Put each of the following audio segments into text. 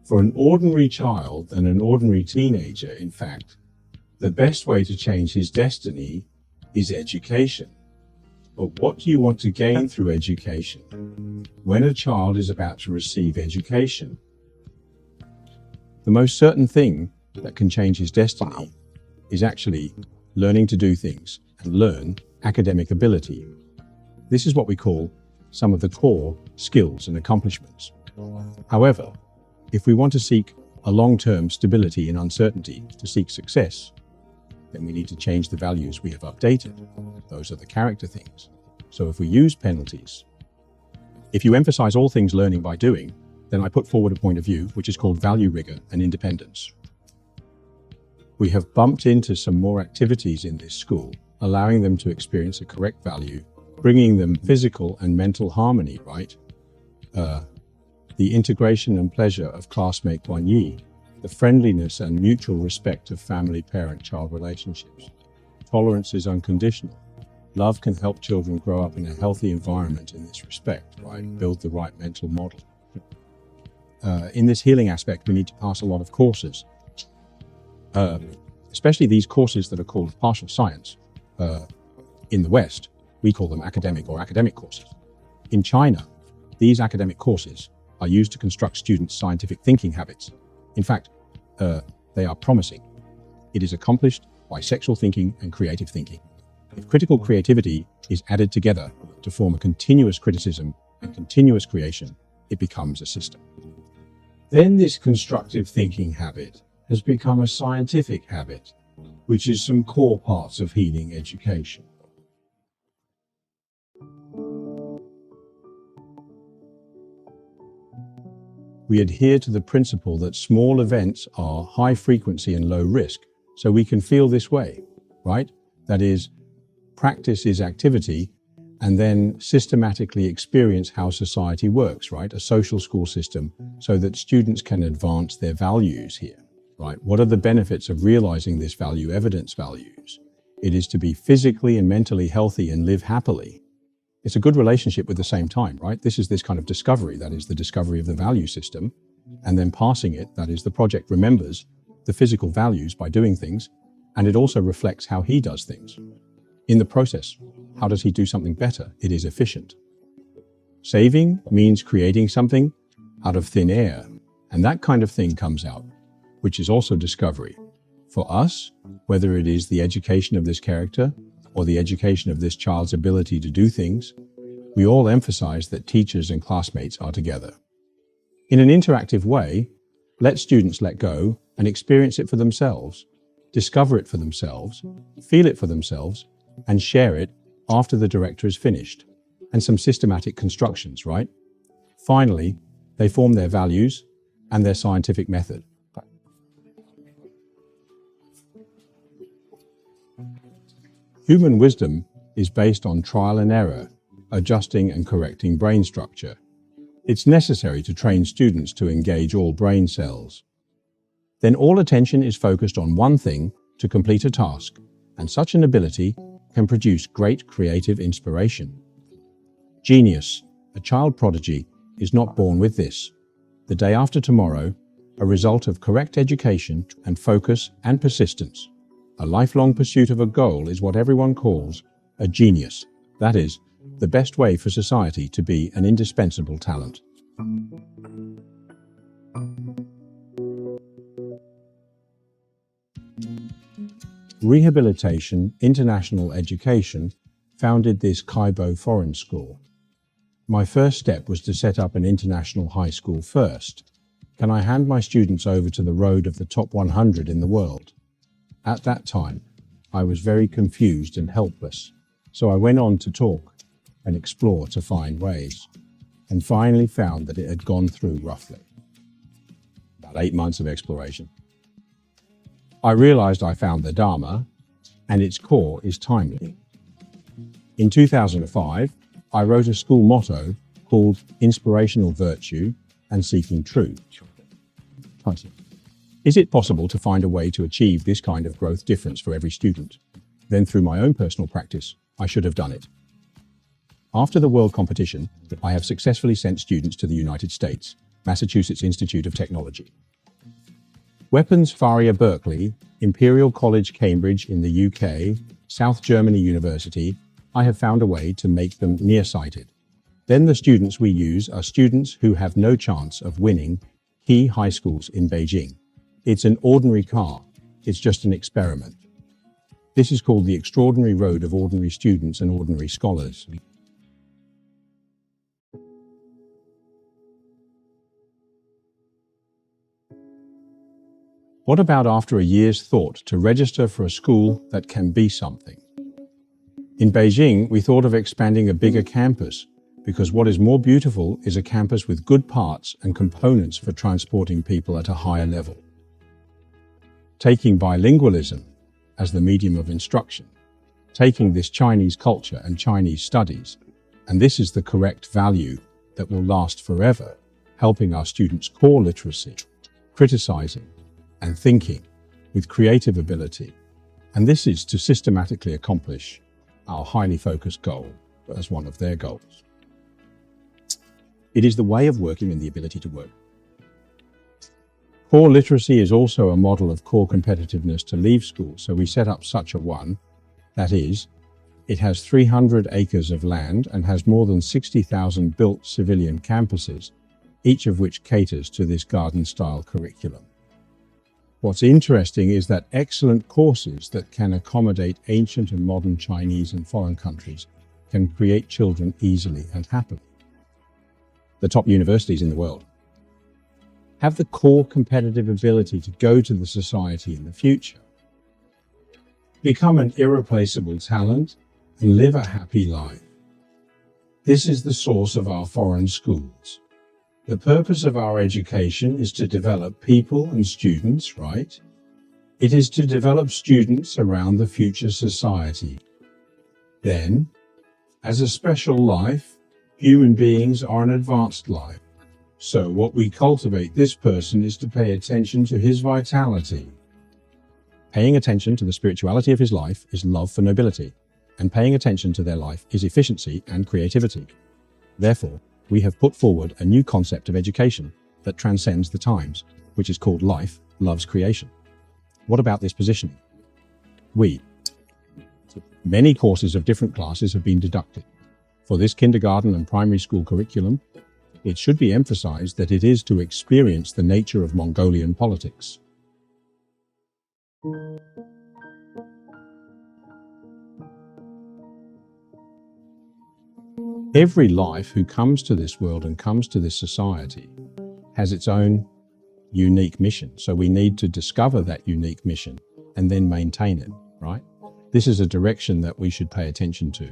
For an ordinary child and an ordinary teenager, in fact, the best way to change his destiny is education. But what do you want to gain through education? When a child is about to receive education, the most certain thing that can change his destiny is actually learning to do things and learn academic ability. This is what we call some of the core skills and accomplishments. However, if we want to seek a long-term stability in uncertainty, to seek success, then we need to change the values we have updated. Those are the character things. So if we use penalties, if you emphasize all things learning by doing, then I put forward a point of view which is called value rigor and independence. We have bumped into some more activities in this school, allowing them to experience a correct value, bringing them physical and mental harmony, right? The integration and pleasure of classmate Guanyi, the friendliness and mutual respect of family, parent, child relationships. Tolerance is unconditional. Love can help children grow up in a healthy environment in this respect, right? Build the right mental model. In this healing aspect, we need to pass a lot of courses, especially these courses that are called partial science. In the West, we call them academic or academic courses. In China, these academic courses are used to construct students' scientific thinking habits. In fact, they are promising. It is accomplished by sexual thinking and creative thinking. If critical creativity is added together to form a continuous criticism and continuous creation, it becomes a system. Then this constructive thinking habit has become a scientific habit, which is some core parts of healing education. We adhere to the principle that small events are high frequency and low risk, so we can feel this way, right? That is, practice is activity, and then systematically experience how society works, right? A social school system, so that students can advance their values here, right? What are the benefits of realizing this value, evidence values? It is to be physically and mentally healthy and live happily. It's a good relationship with the same time, right? This is this kind of discovery, that is the discovery of the value system, and then passing it, that is the project remembers the physical values by doing things, and it also reflects how he does things. In the process, how does he do something better? It is efficient. Saving means creating something out of thin air, and that kind of thing comes out, which is also discovery. For us, whether it is the education of this character or the education of this child's ability to do things, we all emphasize that teachers and classmates are together. In an interactive way, let students let go and experience it for themselves, discover it for themselves, feel it for themselves, and share it after the director is finished, and some systematic constructions, right? Finally, they form their values and their scientific method. Human wisdom is based on trial and error, adjusting and correcting brain structure. It's necessary to train students to engage all brain cells. Then all attention is focused on one thing to complete a task, and such an ability can produce great creative inspiration. Genius, a child prodigy, is not born with this. The day after tomorrow, a result of correct education and focus and persistence. A lifelong pursuit of a goal is what everyone calls a genius. That is, the best way for society to be an indispensable talent. Rehabilitation International Education founded this Kaibo foreign school. My first step was to set up an international high school first. Can I hand my students over to the road of the top 100 in the world? At that time, I was very confused and helpless, so I went on to talk and explore to find ways, and finally found that it had gone through roughly about 8 months of exploration. I realized I found the Dharma, and its core is timely. In 2005, I wrote a school motto called Inspirational Virtue and Seeking Truth. Is it possible to find a way to achieve this kind of growth difference for every student? Then through my own personal practice, I should have done it. After the world competition, I have successfully sent students to the United States, Massachusetts Institute of Technology. Weapons Faria Berkeley, Imperial College Cambridge in the UK, South Germany University, I have found a way to make them nearsighted. Then the students we use are students who have no chance of winning key high schools in Beijing. It's an ordinary car. It's just an experiment. This is called the extraordinary road of ordinary students and ordinary scholars. What about after a year's thought to register for a school that can be something? In Beijing, we thought of expanding a bigger campus because what is more beautiful is a campus with good parts and components for transporting people at a higher level. Taking bilingualism as the medium of instruction, taking this Chinese culture and Chinese studies, and this is the correct value that will last forever, helping our students' core literacy, criticizing and thinking with creative ability. And this is to systematically accomplish our highly focused goal as one of their goals. It is the way of working and the ability to work. Core literacy is also a model of core competitiveness to leave school, so we set up such a one. That is, it has 300 acres of land and has more than 60,000 built civilian campuses, each of which caters to this garden-style curriculum. What's interesting is that excellent courses that can accommodate ancient and modern Chinese and foreign countries can create children easily and happily. The top universities in the world have the core competitive ability to go to the society in the future, become an irreplaceable talent, and live a happy life. This is the source of our foreign schools. The purpose of our education is to develop people and students, right? It is to develop students around the future society. Then, as a special life, human beings are an advanced life. So what we cultivate this person is to pay attention to his vitality. Paying attention to the spirituality of his life is love for nobility, and paying attention to their life is efficiency and creativity. Therefore, we have put forward a new concept of education that transcends the times, which is called Life Loves Creation. What about this positioning? Many courses of different classes have been deducted. For this kindergarten and primary school curriculum, it should be emphasized that it is to experience the nature of Mongolian politics. Every life who comes to this world and comes to this society has its own unique mission. So we need to discover that unique mission and then maintain it, right? This is a direction that we should pay attention to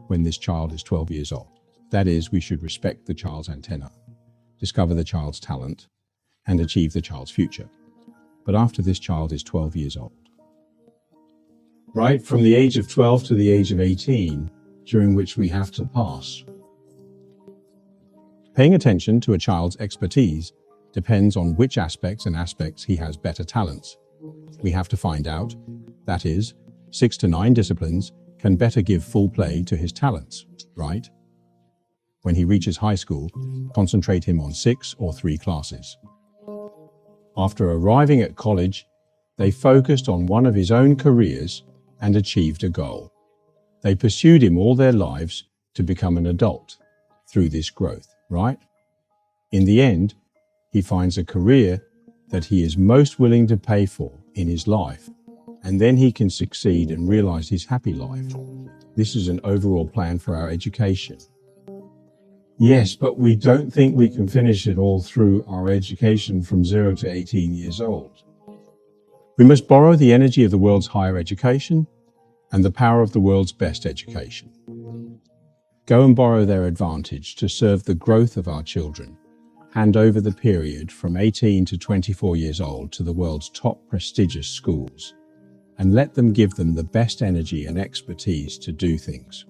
when this child is 12 years old. That is, we should respect the child's antenna, discover the child's talent, and achieve the child's future. But after this child is 12 years old, right from the age of 12 to the age of 18, during which we have to pass. Paying attention to a child's expertise depends on which aspects he has better talents. We have to find out, that is, 6 to 9 disciplines can better give full play to his talents, right? When he reaches high school, concentrate him on 6 or 3 classes. After arriving at college, they focused on one of his own careers and achieved a goal. They pursued him all their lives to become an adult through this growth, right? In the end, he finds a career that he is most willing to pay for in his life, and then he can succeed and realize his happy life. This is an overall plan for our education. Yes, but we don't think we can finish it all through our education from 0 to 18 years old. We must borrow the energy of the world's higher education and the power of the world's best education. Go and borrow their advantage to serve the growth of our children, hand over the period from 18 to 24 years old to the world's top prestigious schools, and let them give them the best energy and expertise to do things.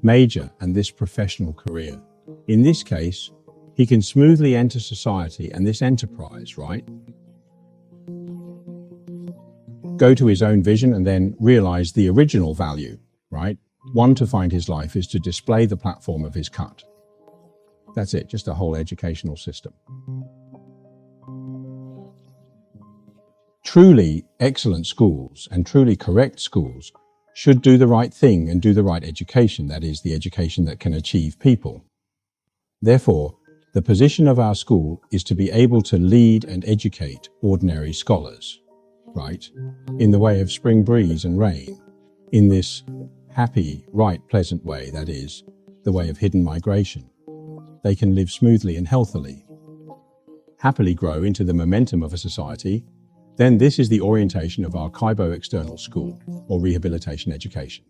Major and this professional career. In this case, he can smoothly enter society and this enterprise, right? Go to his own vision and then realize the original value, right? One to find his life is to display the platform of his cut. That's it, just a whole educational system. Truly excellent schools and truly correct schools should do the right thing and do the right education, that is, the education that can achieve people. Therefore, the position of our school is to be able to lead and educate ordinary scholars, right, in the way of spring breeze and rain, in this happy, right, pleasant way, that is, the way of hidden migration. They can live smoothly and healthily, happily grow into the momentum of a society. Then this is the orientation of our Kaibo External School, or Rehabilitation Education.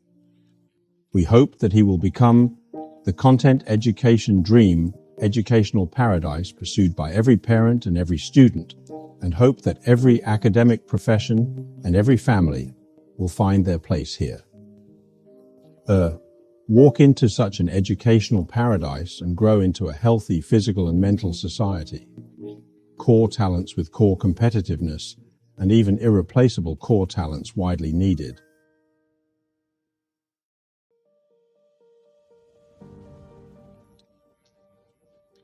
We hope that he will become the content education dream, educational paradise pursued by every parent and every student, and hope that every academic profession and every family will find their place here. Walk into such an educational paradise and grow into a healthy physical and mental society. Core talents with core competitiveness, and even irreplaceable core talents widely needed.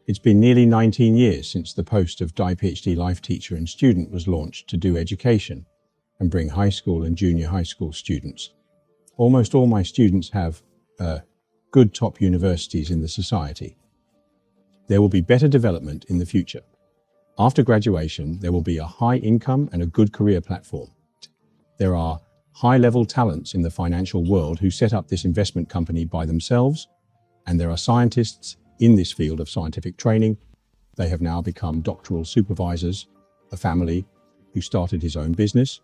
It's been nearly 19 years since the post of Dai PhD Life Teacher and Student was launched to do education and bring high school and junior high school students. Almost all my students have good top universities in the society. There will be better development in the future. After graduation, there will be a high income and a good career platform. There are high-level talents in the financial world who set up this investment company by themselves, and there are scientists in this field of scientific training. They have now become doctoral supervisors, a family who started his own business,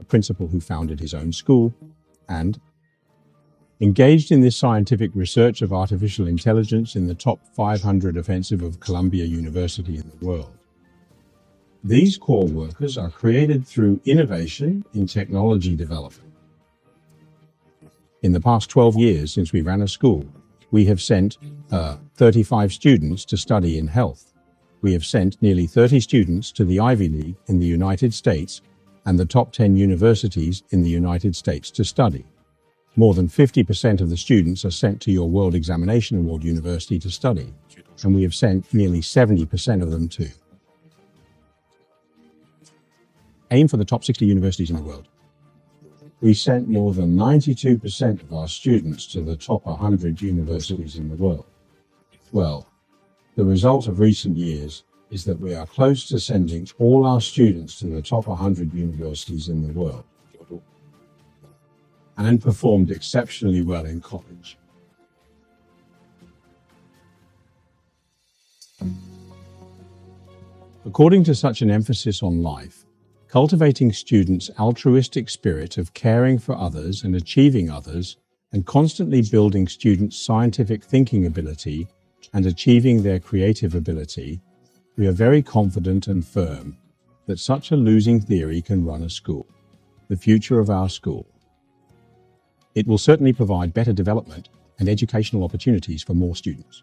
a principal who founded his own school, and engaged in this scientific research of artificial intelligence in the top 500 offensive of Columbia University in the world. These core workers are created through innovation in technology development. In the past 12 years since we ran a school, we have sent 35 students to study in health. We have sent nearly 30 students to the Ivy League in the United States and the top 10 universities in the United States to study. More than 50% of the students are sent to your World Examination Award University to study, and we have sent nearly 70% of them to aim for the top 60 universities in the world. We sent more than 92% of our students to the top 100 universities in the world. Well, the result of recent years is that we are close to sending all our students to the top 100 universities in the world, and performed exceptionally well in college. According to such an emphasis on life, cultivating students' altruistic spirit of caring for others and achieving others, and constantly building students' scientific thinking ability and achieving their creative ability, we are very confident and firm that such a losing theory can run a school, the future of our school. It will certainly provide better development and educational opportunities for more students.